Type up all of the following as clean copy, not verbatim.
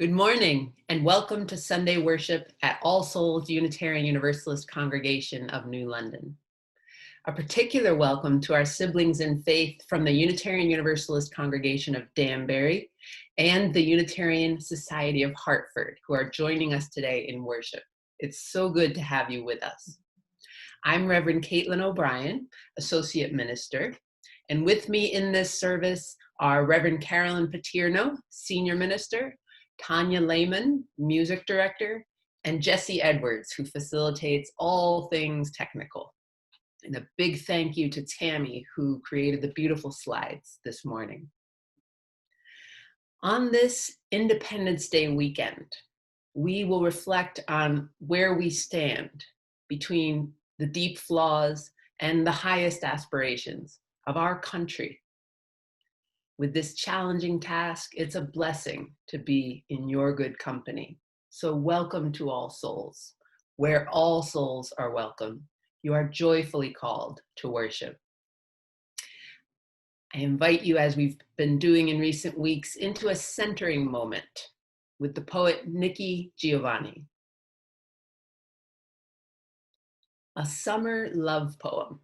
Good morning and welcome to Sunday worship at All Souls Unitarian Universalist Congregation of New London. A particular welcome to our siblings in faith from the Unitarian Universalist Congregation of Danbury and the Unitarian Society of Hartford, who are joining us today in worship. It's so good to have you with us. I'm Reverend Caitlin O'Brien, Associate Minister, and with me in this service are Reverend Carolyn Paterno, Senior Minister, Tanya Lehman, Music Director, and Jesse Edwards, who facilitates all things technical. And a big thank you to Tammy, who created the beautiful slides this morning. On this Independence Day weekend, we will reflect on where we stand between the deep flaws and the highest aspirations of our country. With this challenging task, it's a blessing to be in your good company. So welcome to All Souls, where all souls are welcome. You are joyfully called to worship. I invite you, as we've been doing in recent weeks, into a centering moment with the poet Nikki Giovanni. A summer love poem.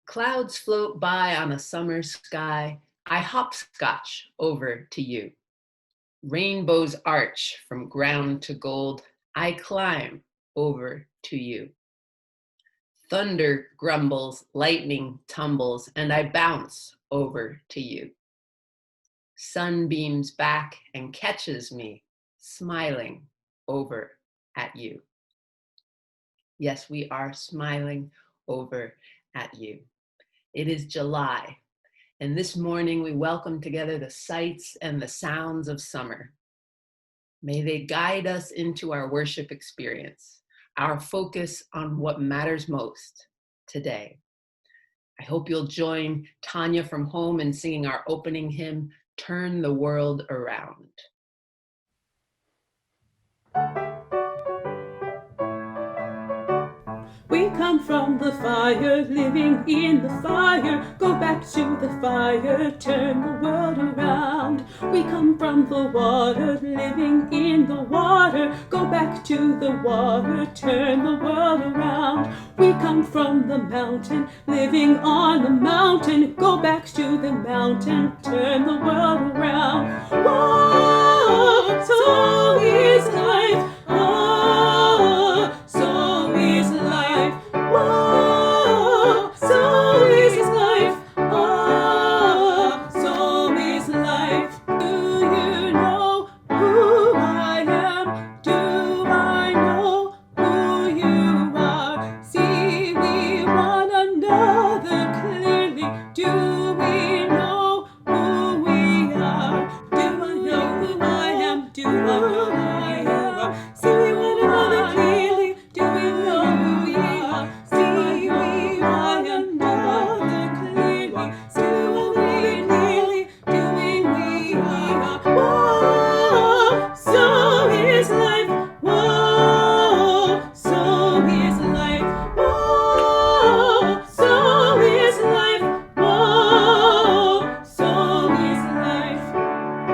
Clouds float by on a summer sky. I hopscotch over to you. Rainbows arch from ground to gold. I climb over to you. Thunder grumbles, lightning tumbles, and I bounce over to you. Sun beams back and catches me, smiling over at you. Yes, we are smiling over at you. It is July, and this morning we welcome together the sights and the sounds of summer. May they guide us into our worship experience, our focus on what matters most today. I hope you'll join Tanya from home in singing our opening hymn, Turn the World Around. We come from the fire, living in the fire. Go back to the fire, turn the world around. We come from the water, living in the water. Go back to the water, turn the world around. We come from the mountain, living on the mountain. Go back to the mountain, turn the world around. Whoa, so is life. Oh, so is life. Whoa, so is life. Oh, so is life. Do you know who I am? Do I know who you are? See we one another clearly. Do we know who we are? Do I know who I am? Do I know who you are? See we one another clearly. Do we know who we are? See we one another clearly. See we clearly. Doing we are. Whoa, so is life. Whoa, so is life. Whoa, so is life. Whoa, so is life.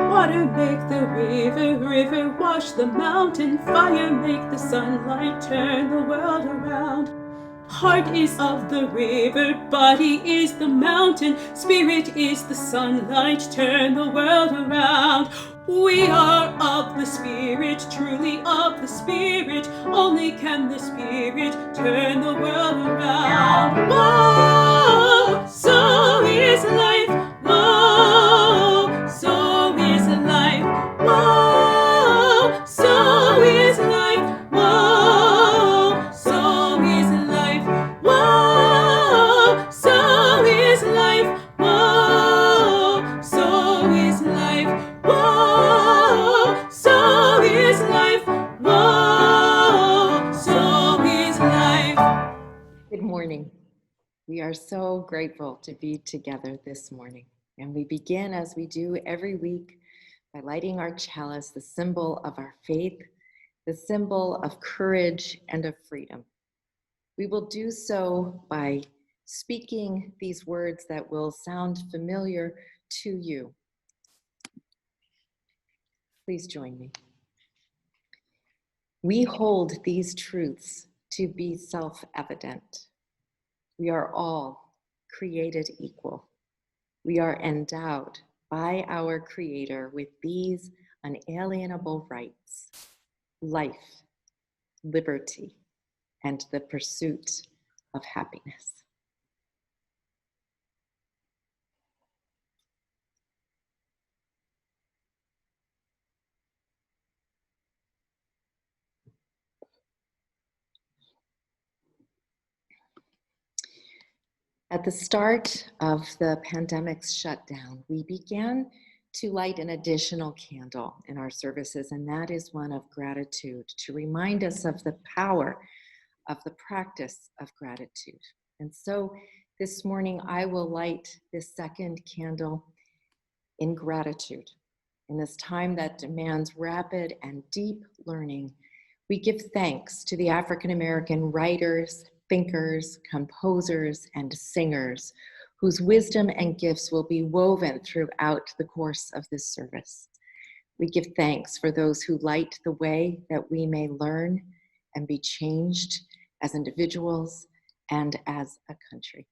Water make the river, river wash the mountain. Fire make the sunlight turn the world around. Heart is of the river, body is the mountain, spirit is the sunlight, turn the world around. We are of the spirit, truly of the spirit, only can the spirit turn the world around. Whoa, so is life. Whoa, so is life. Whoa, so is life. Whoa, so is life. Whoa, so is life. Whoa, so is life. Whoa, so is life. Whoa, so is life. Good morning. We are so grateful to be together this morning. And we begin, as we do every week, by lighting our chalice, the symbol of our faith, the symbol of courage and of freedom. We will do so by speaking these words that will sound familiar to you. Please join me. We hold these truths to be self-evident. We are all created equal. We are endowed by our Creator with these unalienable rights: life, liberty, and the pursuit of happiness. At the start of the pandemic's shutdown, we began to light an additional candle in our services, and that is one of gratitude, to remind us of the power of the practice of gratitude. And so this morning, I will light this second candle in gratitude. In this time that demands rapid and deep learning, we give thanks to the African American writers, thinkers, composers, and singers whose wisdom and gifts will be woven throughout the course of this service. We give thanks for those who light the way that we may learn and be changed as individuals and as a country.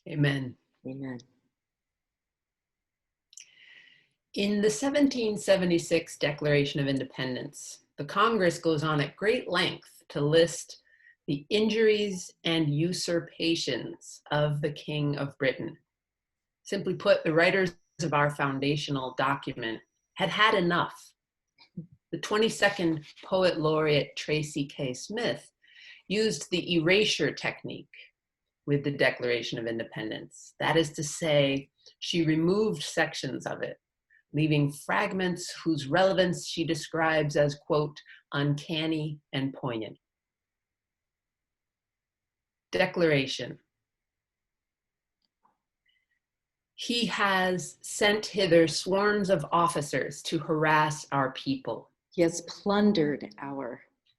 Amen. Amen. In the 1776 Declaration of Independence, the Congress goes on at great length to list the injuries and usurpations of the King of Britain. Simply put, the writers of our foundational document had had enough. The 22nd Poet Laureate Tracy K. Smith used the erasure technique with the Declaration of Independence. That is to say, she removed sections of it, leaving fragments whose relevance she describes as, quote, uncanny and poignant. Declaration. He has sent hither swarms of officers to harass our people. He has plundered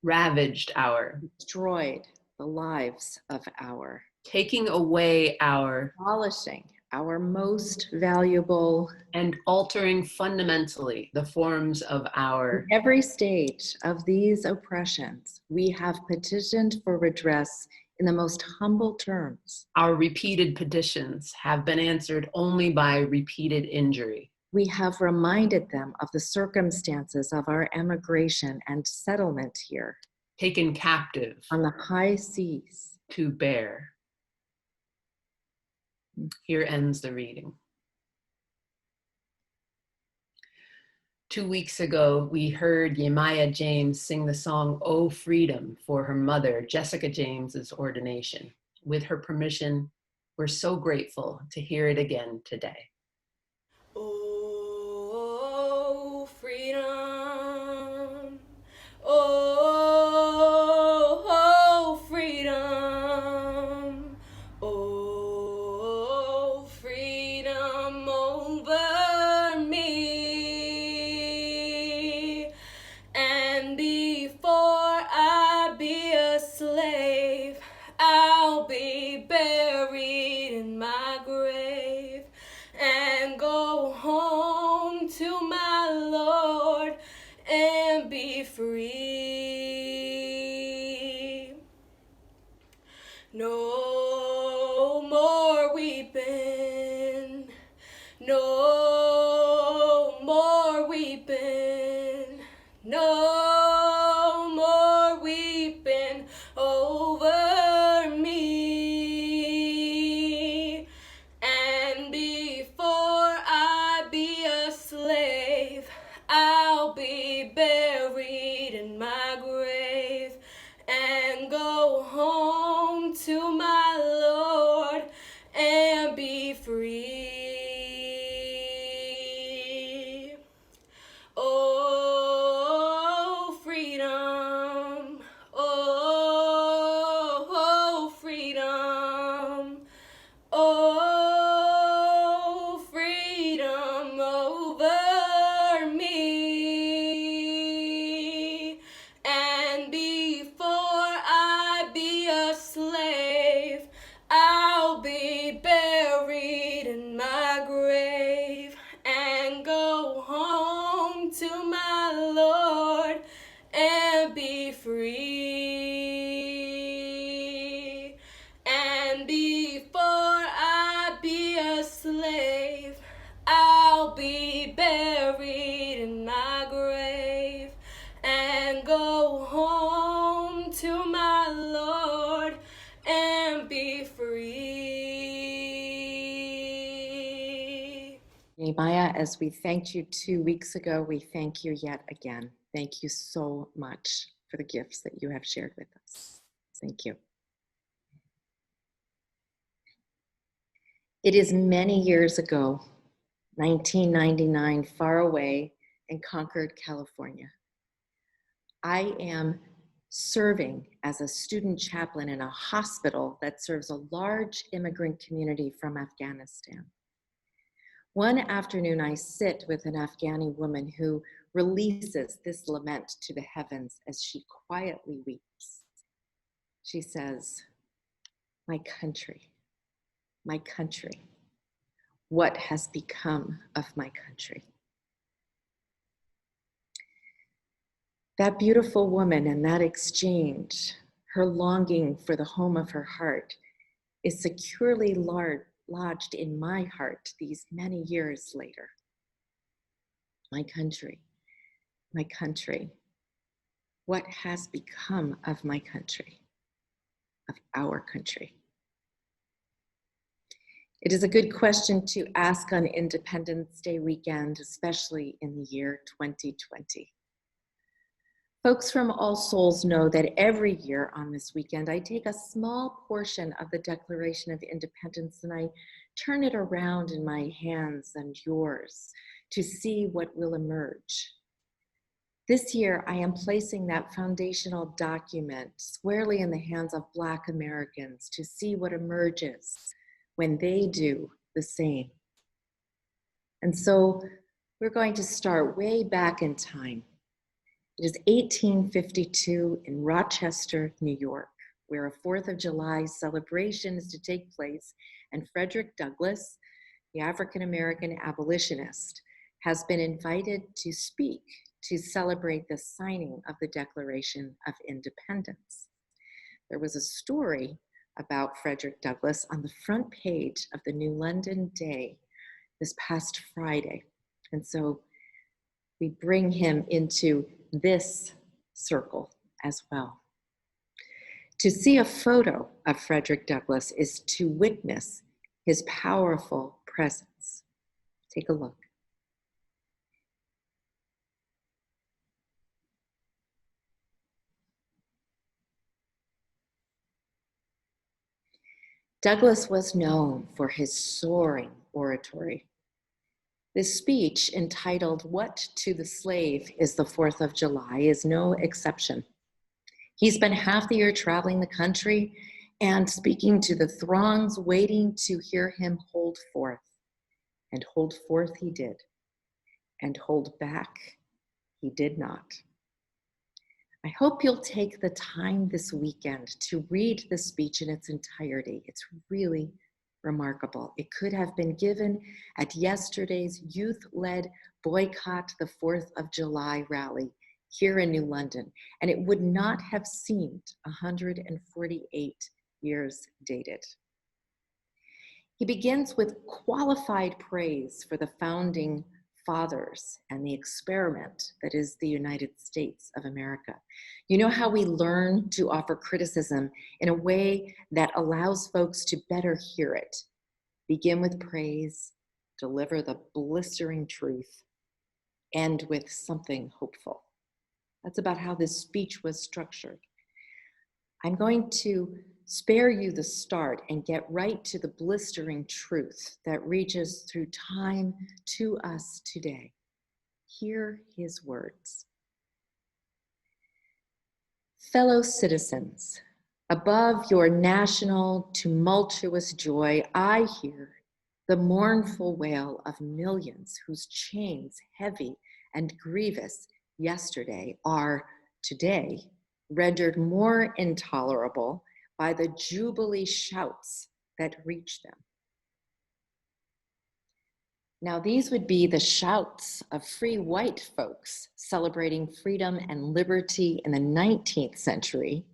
ravaged our, destroyed the lives of our, taking away our, abolishing our most valuable, and altering fundamentally the forms of our. In every stage of these oppressions, we have petitioned for redress in the most humble terms. Our repeated petitions have been answered only by repeated injury. We have reminded them of the circumstances of our emigration and settlement here, Taken captive on the high seas. to bear. Here ends the reading. 2 weeks ago, we heard Yemaya James sing the song "Oh Freedom" for her mother, Jessica James's ordination. With her permission, we're so grateful to hear it again today. Oh, freedom. Oh, freedom. Oh, freedom over me. And before I be a slave, I'll be buried in my grave and go home to my Lord and be free. No more weeping, no more weeping, no more weeping over me. And before I be a slave, I'll be buried in my grave and go home to my Lord and be free. Oh, freedom. Oh, freedom. Oh, freedom over to my Lord and be free. Nehemiah, as we thanked you 2 weeks ago, we thank you yet again. Thank you so much for the gifts that you have shared with us. Thank you. It is many years ago, 1999, far away in Concord, California. I am serving as a student chaplain in a hospital that serves a large immigrant community from Afghanistan. One afternoon, I sit with an Afghani woman who releases this lament to the heavens as she quietly weeps. She says, my country, what has become of my country? That beautiful woman and that exchange, her longing for the home of her heart, is securely lodged in my heart these many years later. My country, what has become of my country, of our country? It is a good question to ask on Independence Day weekend, especially in the year 2020. Folks from All Souls know that every year on this weekend, I take a small portion of the Declaration of Independence and I turn it around in my hands and yours to see what will emerge. This year, I am placing that foundational document squarely in the hands of Black Americans to see what emerges when they do the same. And so we're going to start way back in time. It is 1852 in Rochester, New York, where a 4th of July celebration is to take place, and Frederick Douglass, the African-American abolitionist, has been invited to speak to celebrate the signing of the Declaration of Independence. There was a story about Frederick Douglass on the front page of the New London Day this past Friday, and so we bring him into this circle as well. To see a photo of Frederick Douglass is to witness his powerful presence. Take a look. Douglass was known for his soaring oratory. This speech, entitled "What to the Slave is the 4th of July," is no exception. He spent half the year traveling the country and speaking to the throngs waiting to hear him hold forth. And hold forth he did, and hold back he did not. I hope you'll take the time this weekend to read the speech in its entirety. It's really remarkable. It could have been given at yesterday's youth-led Boycott the 4th of July rally here in New London, and it would not have seemed 148 years dated. He begins with qualified praise for the founding fathers and the experiment that is the United States of America. You know how we learn to offer criticism in a way that allows folks to better hear it. Begin with praise, deliver the blistering truth, end with something hopeful. That's about how this speech was structured. I'm going to spare you the start and get right to the blistering truth that reaches through time to us today. Hear his words. Fellow citizens, above your national tumultuous joy, I hear the mournful wail of millions whose chains, heavy and grievous yesterday, are today rendered more intolerable by the jubilee shouts that reach them. Now, these would be the shouts of free white folks celebrating freedom and liberty in the 19th century,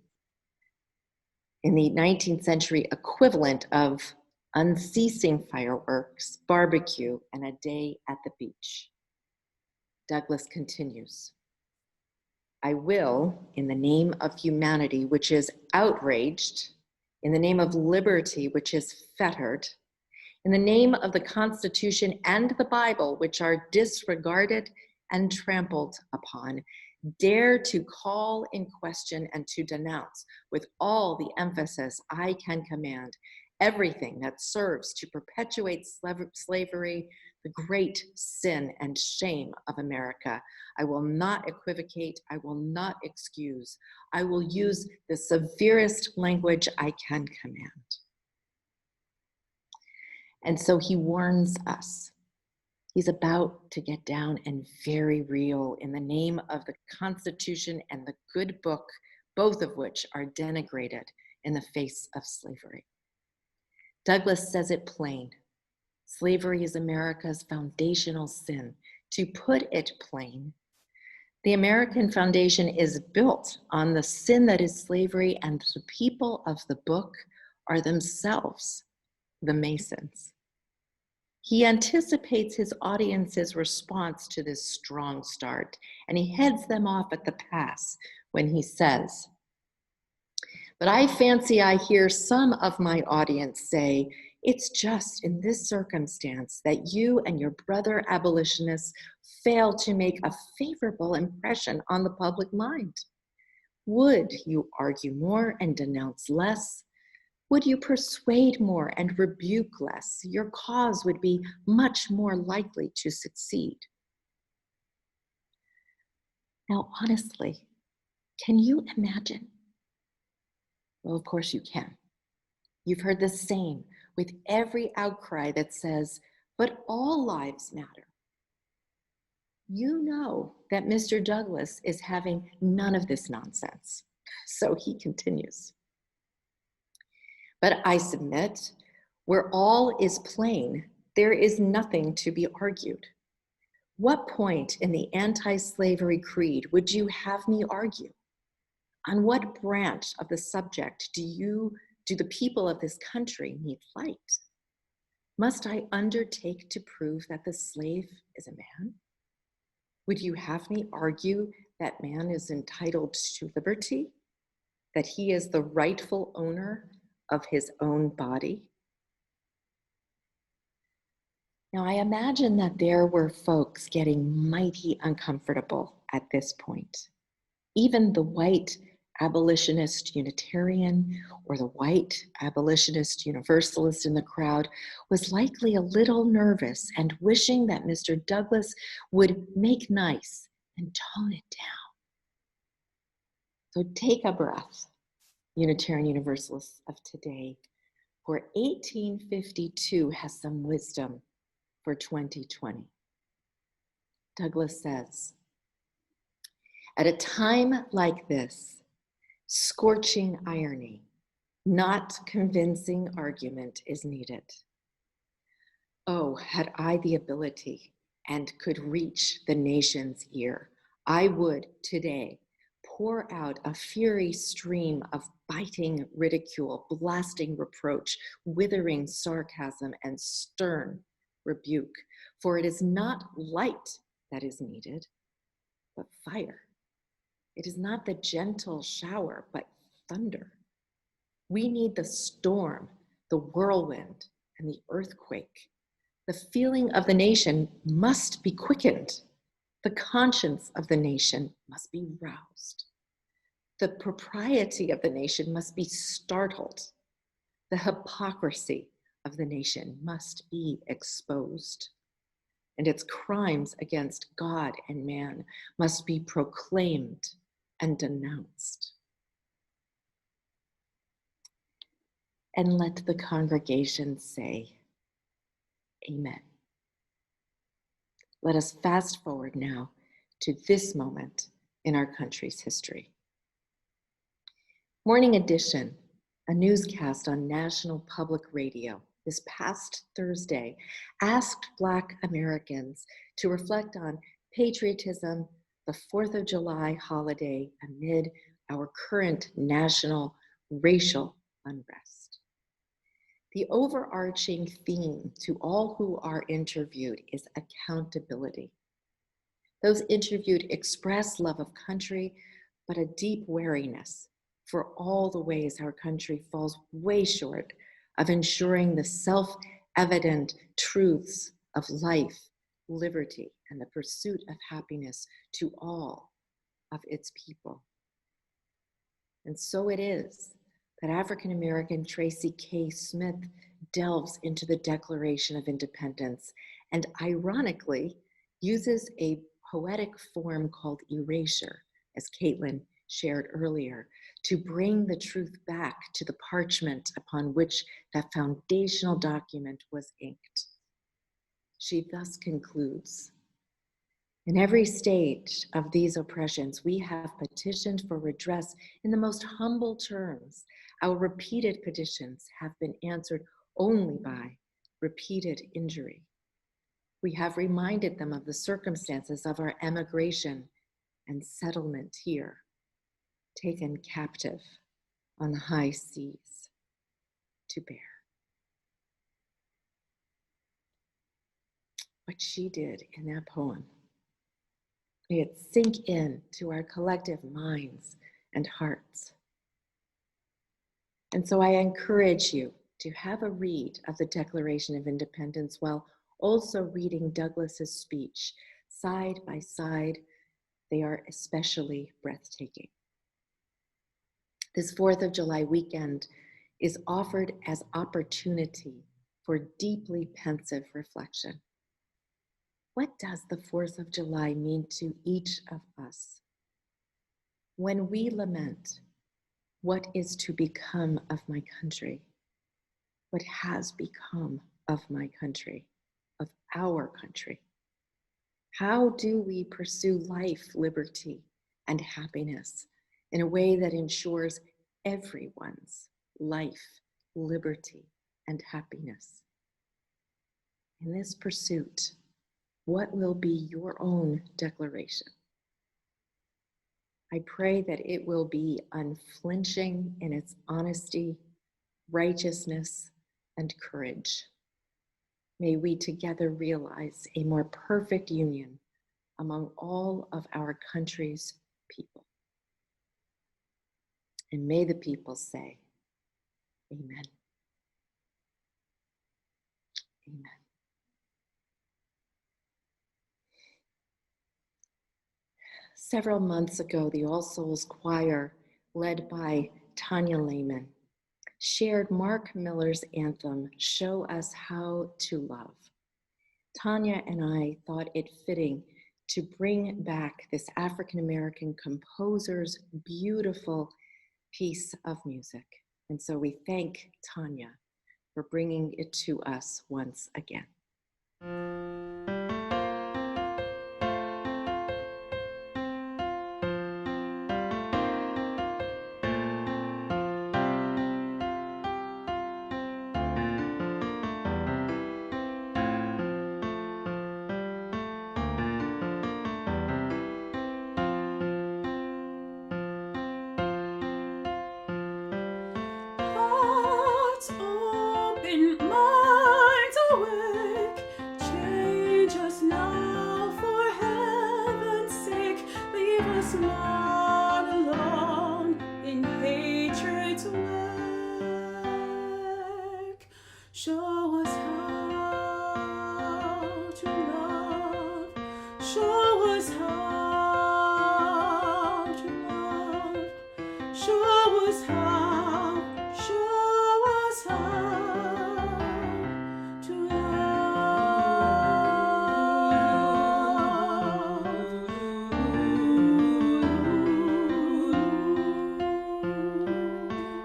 in the 19th century equivalent of unceasing fireworks, barbecue, and a day at the beach. Douglass continues. I will, in the name of humanity, which is outraged, in the name of liberty, which is fettered, in the name of the Constitution and the Bible, which are disregarded and trampled upon, dare to call in question and to denounce with all the emphasis I can command everything that serves to perpetuate slavery, the great sin and shame of America. I will not equivocate. I will not excuse. I will use the severest language I can command. And so he warns us. He's about to get down and very real in the name of the Constitution and the good book, both of which are denigrated in the face of slavery. Douglass says it plain. Slavery is America's foundational sin. To put it plain, the American foundation is built on the sin that is slavery, and the people of the book are themselves the Masons. He anticipates his audience's response to this strong start, and he heads them off at the pass when he says, "But I fancy I hear some of my audience say, it's just in this circumstance that you and your brother abolitionists fail to make a favorable impression on the public mind. Would you argue more and denounce less? Would you persuade more and rebuke less? Your cause would be much more likely to succeed." Now, honestly, can you imagine? Well, of course you can. You've heard the same with every outcry that says, but all lives matter. You know that Mr. Douglass is having none of this nonsense. So he continues. "But I submit, where all is plain, there is nothing to be argued. What point in the anti-slavery creed would you have me argue? On what branch of the subject do the people of this country need light? Must I undertake to prove that the slave is a man? Would you have me argue that man is entitled to liberty, that he is the rightful owner of his own body?" Now, I imagine that there were folks getting mighty uncomfortable at this point. Even the white abolitionist Unitarian or the white abolitionist Universalist in the crowd was likely a little nervous and wishing that Mr. Douglass would make nice and tone it down. So take a breath, Unitarian Universalists of today, for 1852 has some wisdom for 2020. Douglass says, "At a time like this, scorching irony, not convincing argument is needed. Oh, had I the ability and could reach the nation's ear, I would today pour out a fury stream of biting ridicule, blasting reproach, withering sarcasm, and stern rebuke. For it is not light that is needed, but fire. It is not the gentle shower, but thunder. We need the storm, the whirlwind, and the earthquake. The feeling of the nation must be quickened. The conscience of the nation must be roused. The propriety of the nation must be startled. The hypocrisy of the nation must be exposed. And its crimes against God and man must be proclaimed and denounced." And let the congregation say, Amen. Let us fast forward now to this moment in our country's history. Morning Edition, a newscast on National Public Radio this past Thursday, asked Black Americans to reflect on patriotism, the 4th of July holiday amid our current national racial unrest. The overarching theme to all who are interviewed is accountability. Those interviewed express love of country, but a deep wariness for all the ways our country falls way short of ensuring the self-evident truths of life, liberty, and the pursuit of happiness to all of its people. And so it is that African-American Tracy K. Smith delves into the Declaration of Independence and ironically uses a poetic form called erasure, as Caitlin shared earlier, to bring the truth back to the parchment upon which that foundational document was inked. She thus concludes, "In every stage of these oppressions, we have petitioned for redress in the most humble terms. Our repeated petitions have been answered only by repeated injury. We have reminded them of the circumstances of our emigration and settlement here, taken captive on the high seas to bear." What she did in that poem, may it sink in to our collective minds and hearts. And so I encourage you to have a read of the Declaration of Independence while also reading Douglass's speech. Side by side, they are especially breathtaking. This 4th of July weekend is offered as opportunity for deeply pensive reflection. What does the 4th of July mean to each of us? When we lament, what is to become of my country? What has become of my country, of our country? How do we pursue life, liberty, and happiness in a way that ensures everyone's life, liberty, and happiness? In this pursuit, what will be your own declaration? I pray that it will be unflinching in its honesty, righteousness, and courage. May we together realize a more perfect union among all of our country's people. And may the people say, amen. Amen. Several months ago, the All Souls Choir, led by Tanya Lehman, shared Mark Miller's anthem, "Show Us How to Love." Tanya and I thought it fitting to bring back this African-American composer's beautiful piece of music. And so we thank Tanya for bringing it to us once again. Hearts open, minds awake, change us now for heaven's sake. Leave us not alone in hatred's wake. Show us how to love. Show us how to love. Show us how. Show us how to love.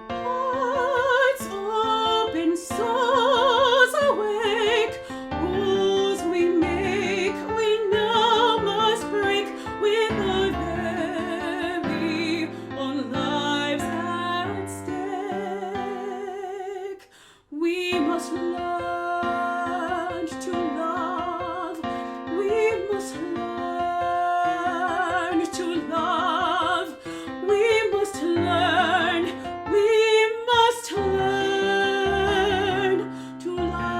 Hearts open, souls awake. Rules we make, we now must break with our very own lives at stake. We must learn to love. We must learn to love. We must learn. We must learn to love.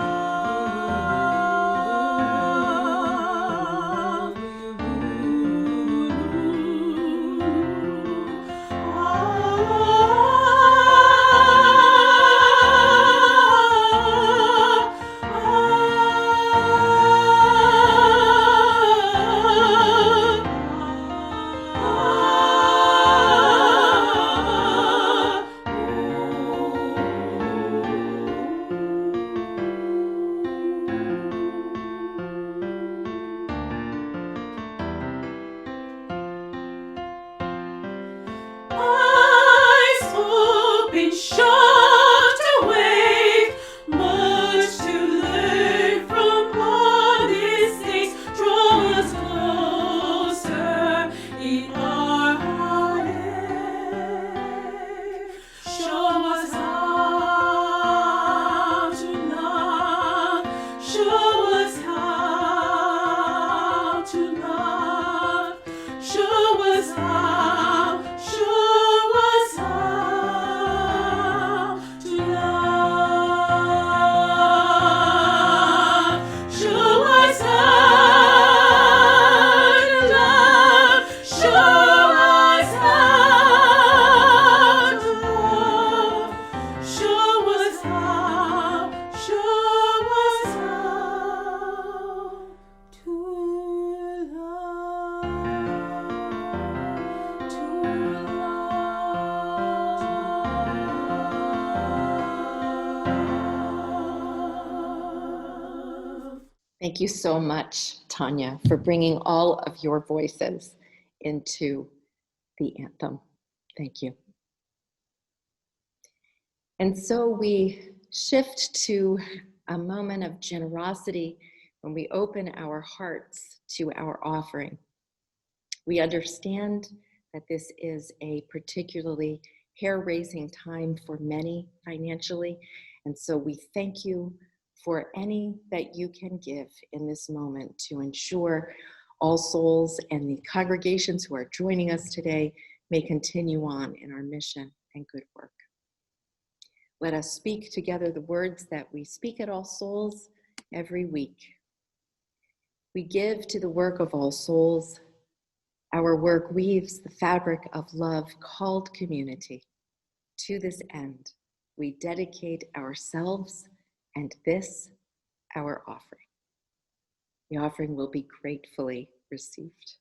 Thank you so much, Tanya, for bringing all of your voices into the anthem. Thank you. And so we shift to a moment of generosity when we open our hearts to our offering. We understand that this is a particularly hair-raising time for many financially, and so we thank you for any that you can give in this moment to ensure All Souls and the congregations who are joining us today may continue on in our mission and good work. Let us speak together the words that we speak at All Souls every week. We give to the work of All Souls. Our work weaves the fabric of love called community. To this end, we dedicate ourselves and this, our offering. The offering will be gratefully received.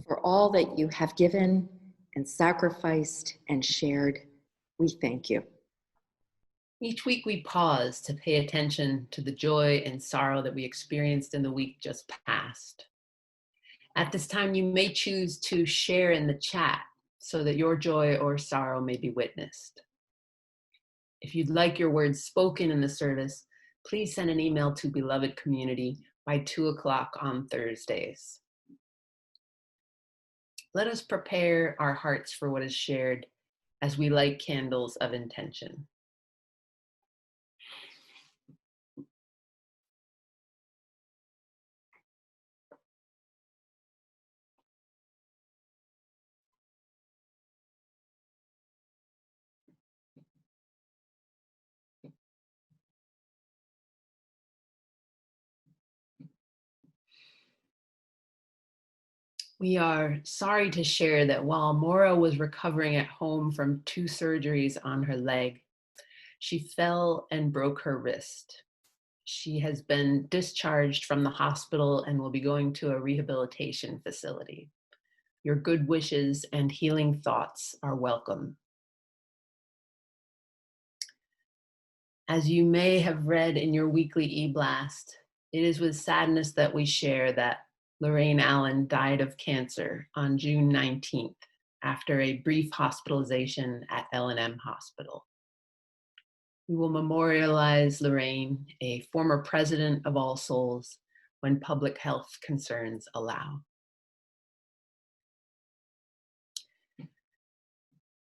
For all that you have given and sacrificed and shared, we thank you. Each week we pause to pay attention to the joy and sorrow that we experienced in the week just past. At this time, you may choose to share in the chat so that your joy or sorrow may be witnessed. If you'd like your words spoken in the service, please send an email to Beloved Community by 2:00 on Thursdays. Let us prepare our hearts for what is shared as we light candles of intention. We are sorry to share that while Maura was recovering at home from 2 surgeries on her leg, she fell and broke her wrist. She has been discharged from the hospital and will be going to a rehabilitation facility. Your good wishes and healing thoughts are welcome. As you may have read in your weekly e-blast, it is with sadness that we share that Lorraine Allen died of cancer on June 19th after a brief hospitalization at L&M Hospital. We will memorialize Lorraine, a former president of All Souls, when public health concerns allow.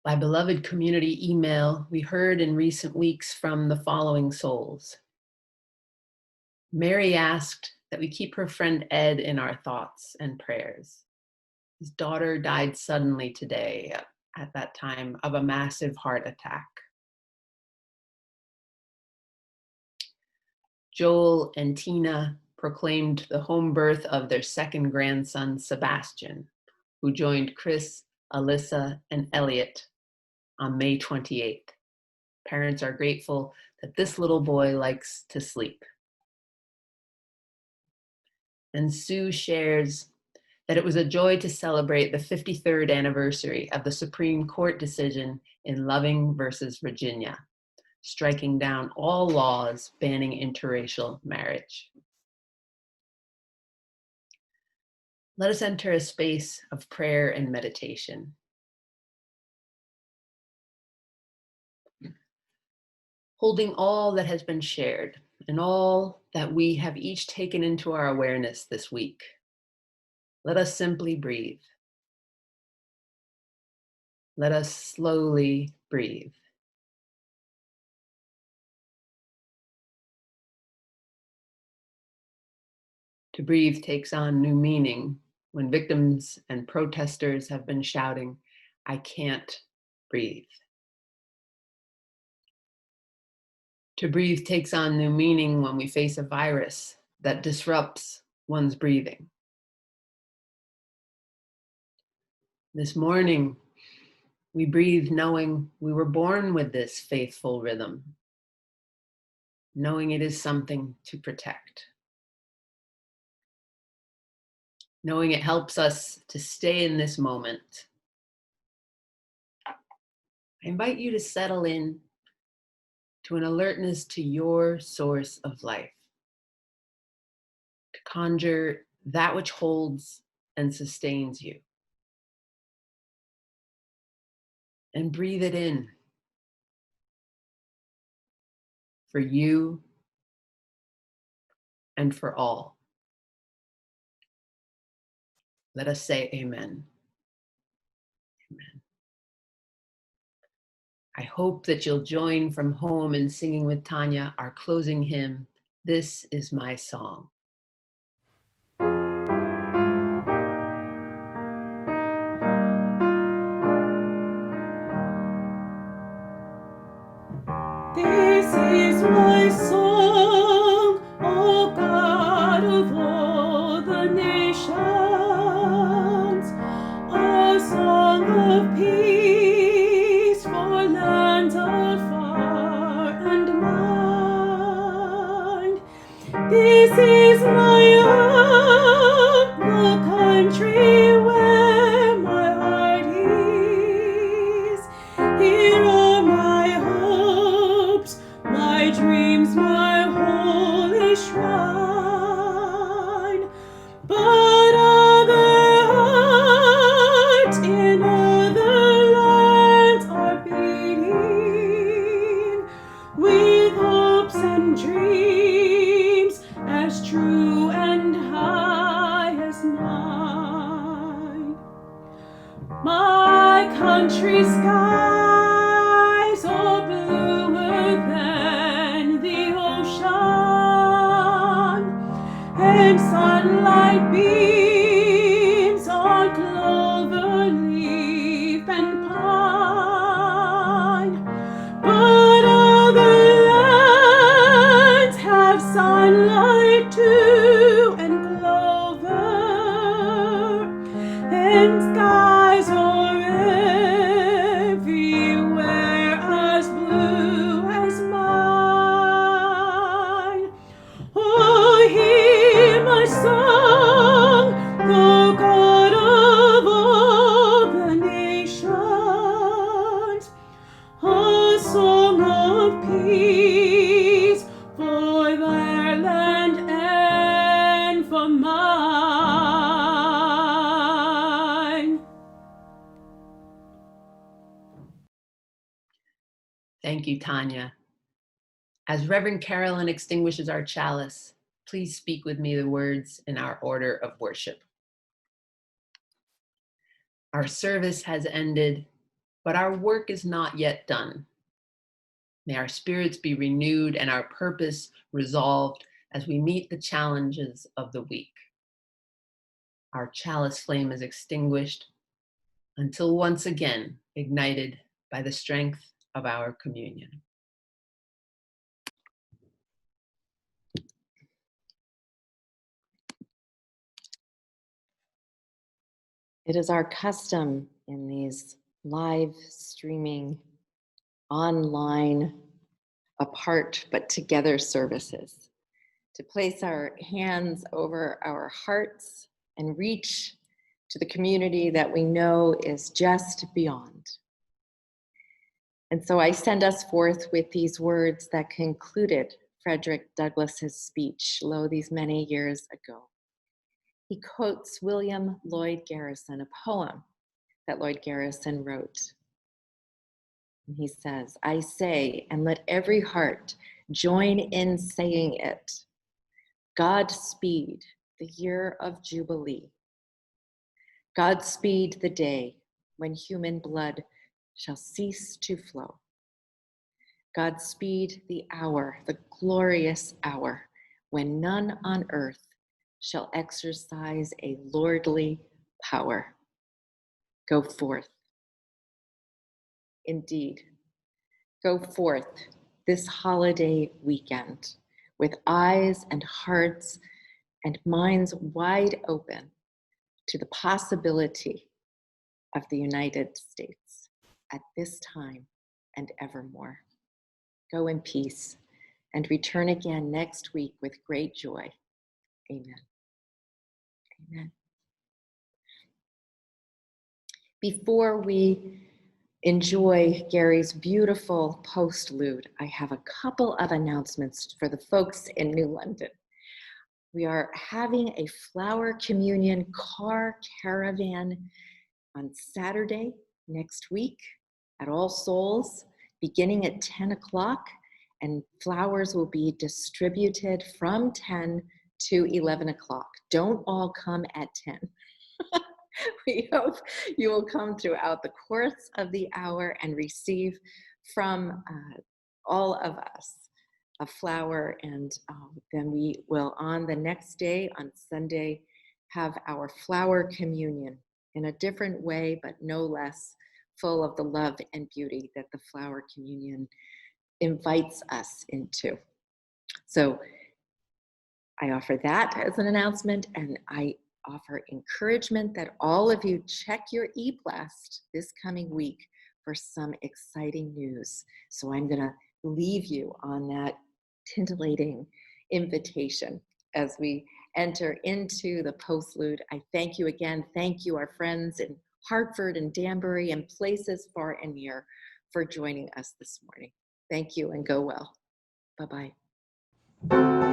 By Beloved Community email, we heard in recent weeks from the following souls. Mary asked that we keep her friend Ed in our thoughts and prayers. His daughter died suddenly today at that time of a massive heart attack. Joel and Tina proclaimed the home birth of their second grandson, Sebastian, who joined Chris, Alyssa, and Elliot on May 28th. Parents are grateful that this little boy likes to sleep. And Sue shares that it was a joy to celebrate the 53rd anniversary of the Supreme Court decision in Loving versus Virginia, striking down all laws banning interracial marriage. Let us enter a space of prayer and meditation. holding all that has been shared and all that we have each taken into our awareness this week. Let us simply breathe. Let us slowly breathe. To breathe takes on new meaning when victims and protesters have been shouting, "I can't breathe." To breathe takes on new meaning when we face a virus that disrupts one's breathing. This morning, we breathe knowing we were born with this faithful rhythm, knowing it is something to protect, knowing it helps us to stay in this moment. I invite you to settle in to an alertness to your source of life, to conjure that which holds and sustains you. And breathe it in for you and for all. Let us say amen. Amen. I hope that you'll join from home in singing with Tanya our closing hymn, "This Is My Song." This is my song, O God of all the nations, a song of peace for lands afar and mine. This is my home, the country where my heart is. Here are my hopes, my dreams, my holy shrine. But other hearts in other lands are beating with hopes and dreams as true and high as mine. My country's skies are bluer than the ocean, and sunlight beams on clover leaf and pine. But other lands have sunlight too, and clover, and skies are everywhere as blue as mine. Oh, hear my song, O God of all the nations, a song of peace for their land and for mine. Thank you, Tanya. As Reverend Carolyn extinguishes our chalice, please speak with me the words in our order of worship. Our service has ended, but our work is not yet done. May our spirits be renewed and our purpose resolved as we meet the challenges of the week. Our chalice flame is extinguished until once again ignited by the strength of our communion. It is our custom in these live streaming, online, apart but together services to place our hands over our hearts and reach to the community that we know is just beyond. And so I send us forth with these words that concluded Frederick Douglass's speech, lo, these many years ago. He quotes William Lloyd Garrison, a poem that Lloyd Garrison wrote. And he says, I say, and let every heart join in saying it, Godspeed, the year of Jubilee. Godspeed, the day when human blood shall cease to flow. Godspeed, the hour, the glorious hour, when none on earth shall exercise a lordly power. Go forth. Indeed, go forth this holiday weekend with eyes and hearts and minds wide open to the possibility of the United States at this time and evermore. Go in peace and return again next week with great joy. Amen. Amen. Before we enjoy Gary's beautiful postlude, I have a couple of announcements for the folks in New London. We are having a flower communion car caravan on Saturday next week at All Souls, beginning at 10 o'clock, and flowers will be distributed from 10 to 11 o'clock. Don't all come at 10. We hope you will come throughout the course of the hour and receive from all of us a flower, and then we will on the next day, on Sunday, have our flower communion in a different way, but no less full of the love and beauty that the flower communion invites us into. So I offer that as an announcement, and I offer encouragement that all of you check your e-blast this coming week for some exciting news. So I'm gonna leave you on that titillating invitation as we enter into the postlude. I thank you again. Thank you, our friends in Hartford and Danbury and places far and near, for joining us this morning. Thank you and go well. Bye-bye.